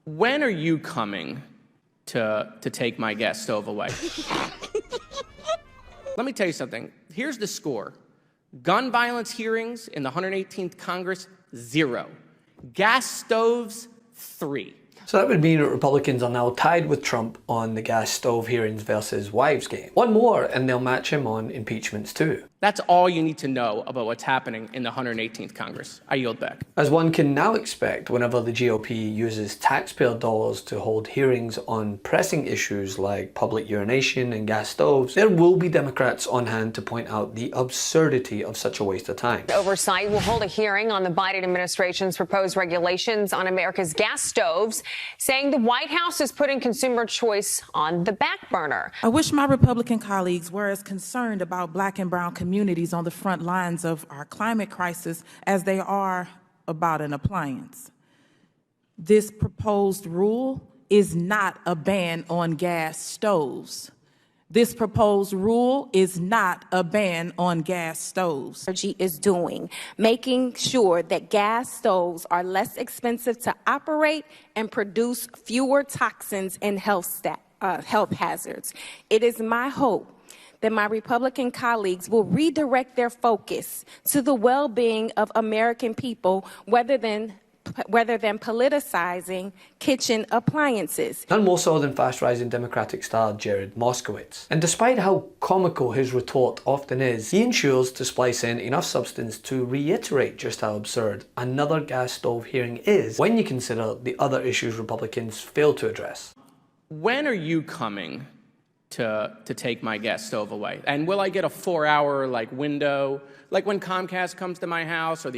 When are you coming to take my gas stove away? Let me tell you something. Here's the score. Gun violence hearings in the 118th Congress, 0. Gas stoves, 3. So that would mean that Republicans are now tied with Trump on the gas stove hearings versus Wives-Gate. One more and they'll match him on impeachments too. That's all you need to know about what's happening in the 118th Congress. I yield back. As one can now expect whenever the GOP uses taxpayer dollars to hold hearings on pressing issues like public urination and gas stoves, there will be Democrats on hand to point out the absurdity of such a waste of time. Oversight will hold a hearing on the Biden administration's proposed regulations on America's gas stoves, saying the White House is putting consumer choice on the back burner. I wish my Republican colleagues were as concerned about Black and brown communities on the front lines of our climate crisis as they are about an appliance. This proposed rule is not a ban on gas stoves. This proposed rule is not a ban on gas stoves. Energy is doing, making sure that gas stoves are less expensive to operate and produce fewer toxins and health hazards. It is my hope that my Republican colleagues will redirect their focus to the well-being of American people rather than politicizing kitchen appliances. None more so than fast-rising Democratic star Jared Moskowitz. And despite how comical his retort often is, he ensures to splice in enough substance to reiterate just how absurd another gas stove hearing is when you consider the other issues Republicans fail to address. When are you coming to take my gas stove away? And will I get a 4-hour window, like when Comcast comes to my house or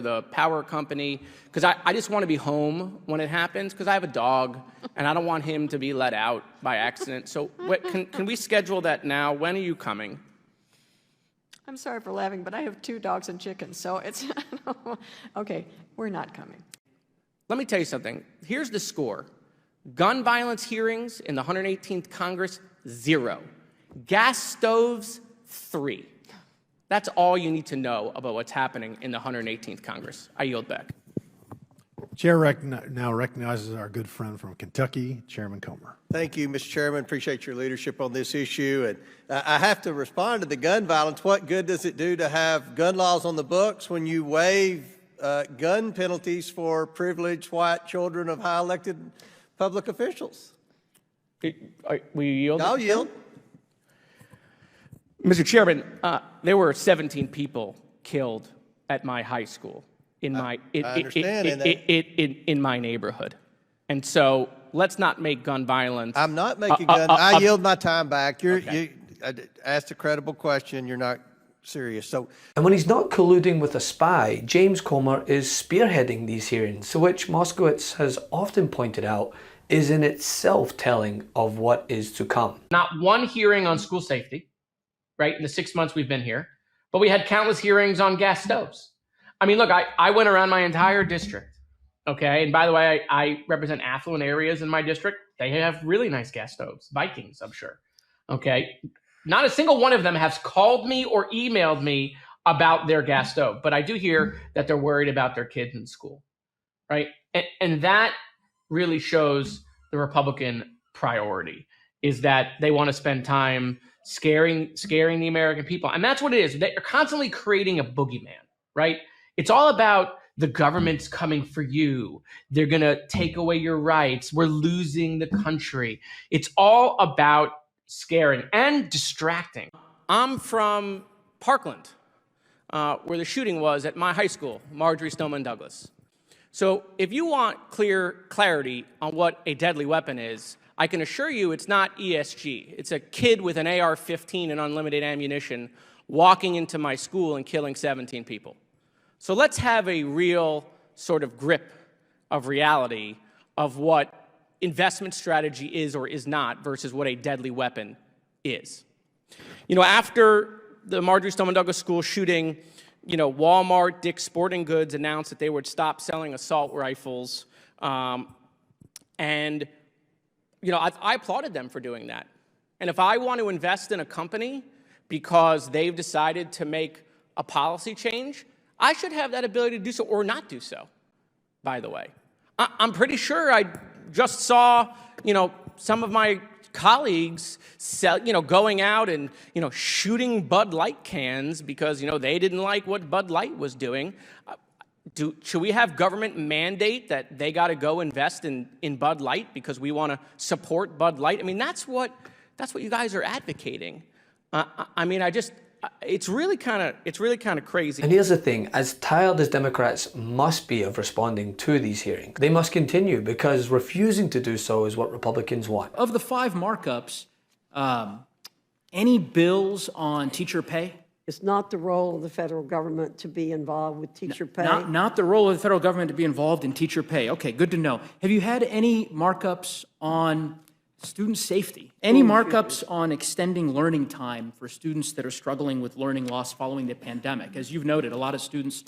the power company? Because I just want to be home when it happens, because I have a dog and I don't want him to be let out by accident. So can we schedule that now? When are you coming? I'm sorry for laughing, but I have 2 dogs and chickens, so it's okay, we're not coming. Let me tell you something. Here's the score. Gun violence hearings in the 118th Congress, 0. Gas stoves, 3. That's all you need to know about what's happening in the 118th Congress. I yield back. Chair now recognizes our good friend from Kentucky, Chairman Comer. Thank you, Mr. Chairman. Appreciate your leadership on this issue. And I have to respond to the gun violence. What good does it do to have gun laws on the books when you waive gun penalties for privileged white children of high elected public officials? Will you yield? I'll yield. Mr. Chairman, there were 17 people killed at my high school in my in my neighborhood, and so let's not make gun violence. I'm not making I yield my time back. You asked a credible question. You're not serious. So, and when he's not colluding with a spy, James Comer is spearheading these hearings, to which Moskowitz has often pointed out is in itself telling of what is to come. Not one hearing on school safety, right, in the 6 months we've been here, but we had countless hearings on gas stoves. I mean, look, I went around my entire district, okay? And by the way, I represent affluent areas in my district. They have really nice gas stoves, Vikings, I'm sure, okay? Not a single one of them has called me or emailed me about their gas stove, but I do hear that they're worried about their kids in school, right? And that really shows the Republican priority, is that they want to spend time scaring the American people. And that's what it is. They're constantly creating a boogeyman, right? It's all about the government's coming for you. They're going to take away your rights. We're losing the country. It's all about scaring and distracting. I'm from Parkland, where the shooting was at my high school, Marjorie Stoneman Douglas. So if you want clarity on what a deadly weapon is, I can assure you it's not ESG. It's a kid with an AR-15 and unlimited ammunition walking into my school and killing 17 people. So let's have a real sort of grip of reality of what investment strategy is or is not versus what a deadly weapon is. You know, after the Marjorie Stoneman Douglas school shooting, Walmart, Dick's Sporting Goods announced that they would stop selling assault rifles. I applauded them for doing that. And if I want to invest in a company because they've decided to make a policy change, I should have that ability to do so or not do so, by the way. I'm pretty sure I'd just saw, some of my colleagues going out and, shooting Bud Light cans because, they didn't like what Bud Light was doing. Should we have government mandate that they got to go invest in Bud Light because we want to support Bud Light? I mean, that's what you guys are advocating. It's really kind of crazy. And here's the thing, as tired as Democrats must be of responding to these hearings, they must continue because refusing to do so is what Republicans want. Of the 5 markups, any bills on teacher pay? It's not the role of the federal government to be involved with teacher pay. Not the role of the federal government to be involved in teacher pay. Okay, good to know. Have you had any markups on student safety? Any markups on extending learning time for students that are struggling with learning loss following the pandemic? As you've noted, a lot of students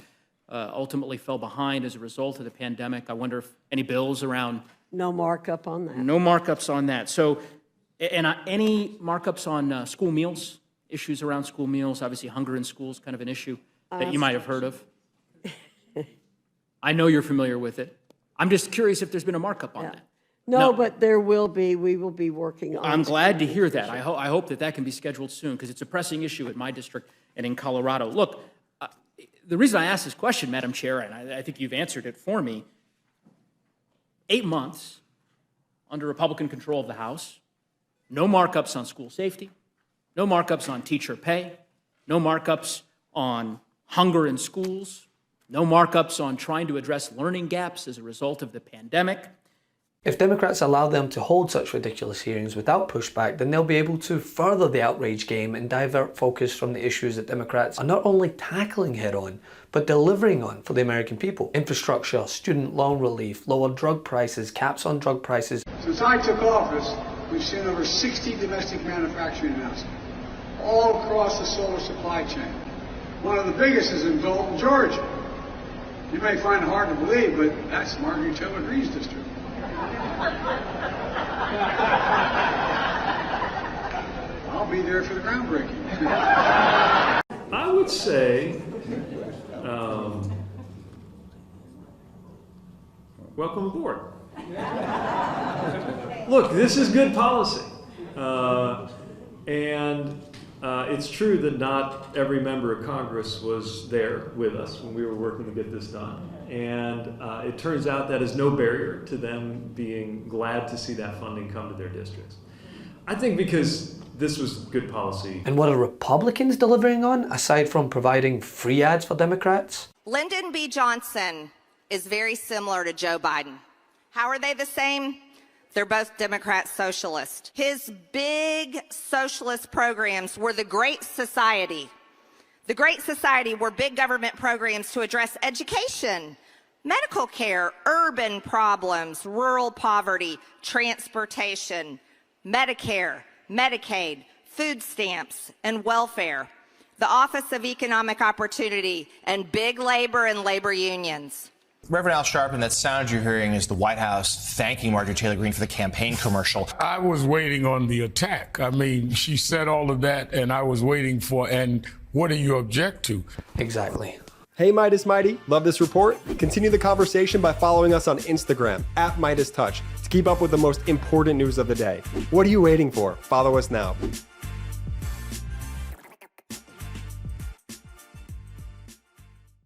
ultimately fell behind as a result of the pandemic. I wonder if any bills around... No markup on that. No markups on that. So, and any markups on school meals? Issues around school meals, obviously hunger in schools, kind of an issue that you might have heard of. I know you're familiar with it. I'm just curious if there's been a markup on that. No, but there will be. We will be working on it. I'm glad to hear that. I hope that can be scheduled soon because it's a pressing issue in my district and in Colorado. Look, the reason I asked this question, Madam Chair, and I think you've answered it for me, 8 months under Republican control of the House, no markups on school safety, no markups on teacher pay, no markups on hunger in schools, no markups on trying to address learning gaps as a result of the pandemic. If Democrats allow them to hold such ridiculous hearings without pushback, then they'll be able to further the outrage game and divert focus from the issues that Democrats are not only tackling head-on, but delivering on for the American people. Infrastructure, student loan relief, lower drug prices, caps on drug prices. Since I took office, we've seen over 60 domestic manufacturing announcements, all across the solar supply chain. One of the biggest is in Dalton, Georgia. You may find it hard to believe, but that's Marguerite Taylor Greene's district. I'll be there for the groundbreaking. I would say, welcome aboard. Look, this is good policy. It's true that not every member of Congress was there with us when we were working to get this done. And it turns out that is no barrier to them being glad to see that funding come to their districts. I think because this was good policy. And what are Republicans delivering on, aside from providing free ads for Democrats? Lyndon B. Johnson is very similar to Joe Biden. How are they the same? They're both Democrat socialists. His big socialist programs were the Great Society. The Great Society were big government programs to address education, medical care, urban problems, rural poverty, transportation, Medicare, Medicaid, food stamps, and welfare, the Office of Economic Opportunity, and big labor and labor unions. Reverend Al Sharpton, that sound you're hearing is the White House thanking Marjorie Taylor Greene for the campaign commercial. I was waiting on the attack. I mean, she said all of that, and I was waiting for, and what do you object to? Exactly. Hey, Meidas Mighty, love this report? Continue the conversation by following us on Instagram, @MeidasTouch, to keep up with the most important news of the day. What are you waiting for? Follow us now.